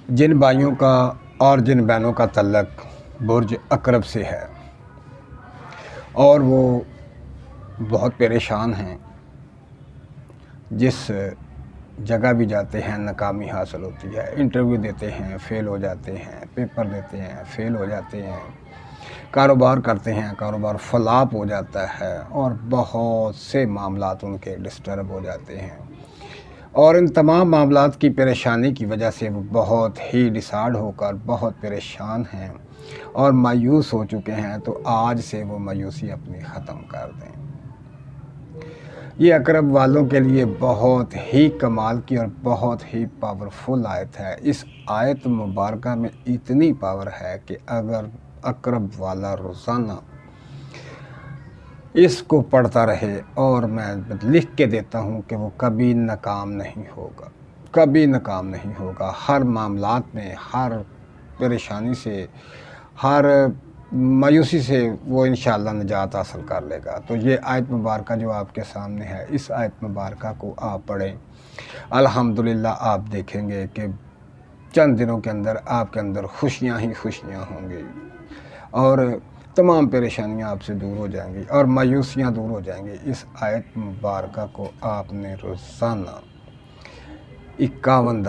جن بھائیوں کا اور جن بہنوں کا تعلق برج اقرب سے ہے اور وہ بہت پریشان ہیں، جس جگہ بھی جاتے ہیں ناکامی حاصل ہوتی ہے، انٹرویو دیتے ہیں فیل ہو جاتے ہیں، پیپر دیتے ہیں فیل ہو جاتے ہیں، کاروبار کرتے ہیں کاروبار فلاپ ہو جاتا ہے اور بہت سے معاملات ان کے ڈسٹرب ہو جاتے ہیں، اور ان تمام معاملات کی پریشانی کی وجہ سے وہ بہت ہی ڈسہارڈ ہو کر بہت پریشان ہیں اور مایوس ہو چکے ہیں۔ تو آج سے وہ مایوسی اپنی ختم کر دیں۔ یہ اقرب والوں کے لیے بہت ہی کمال کی اور بہت ہی پاورفل آیت ہے۔ اس آیت مبارکہ میں اتنی پاور ہے کہ اگر اقرب والا روزانہ اس کو پڑھتا رہے، اور میں لکھ کے دیتا ہوں کہ وہ کبھی ناکام نہیں ہوگا، کبھی ناکام نہیں ہوگا۔ ہر معاملات میں، ہر پریشانی سے، ہر مایوسی سے وہ انشاءاللہ نجات حاصل کر لے گا۔ تو یہ آیت مبارکہ جو آپ کے سامنے ہے، اس آیت مبارکہ کو آپ پڑھیں، الحمدللہ آپ دیکھیں گے کہ چند دنوں کے اندر آپ کے اندر خوشیاں ہی خوشیاں ہوں گی اور تمام پریشانیاں آپ سے دور ہو جائیں گی اور مایوسیاں دور ہو جائیں گی۔ اس آیت مبارکہ کو آپ نے روزانہ 51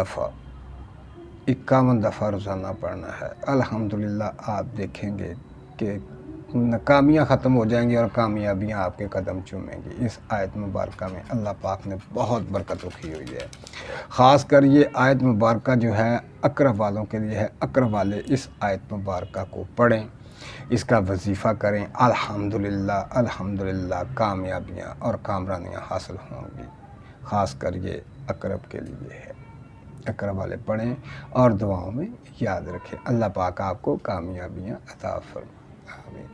دفعہ روزانہ پڑھنا ہے۔ الحمدللہ آپ دیکھیں گے کہ ناکامیاں ختم ہو جائیں گی اور کامیابیاں آپ کے قدم چومیں گی۔ اس آیت مبارکہ میں اللہ پاک نے بہت برکت رکھی ہوئی ہے۔ خاص کر یہ آیت مبارکہ جو ہے اقرب والوں کے لیے ہے۔ اقرب والے اس آیت مبارکہ کو پڑھیں، اس کا وظیفہ کریں، الحمدللہ الحمدللہ کامیابیاں اور کامرانیاں حاصل ہوں گی۔ خاص کر یہ اقرب کے لیے ہے۔ اقرب والے پڑھیں اور دعاؤں میں یاد رکھیں۔ اللہ پاک آپ کو کامیابیاں عطا فرمائے۔ آمین۔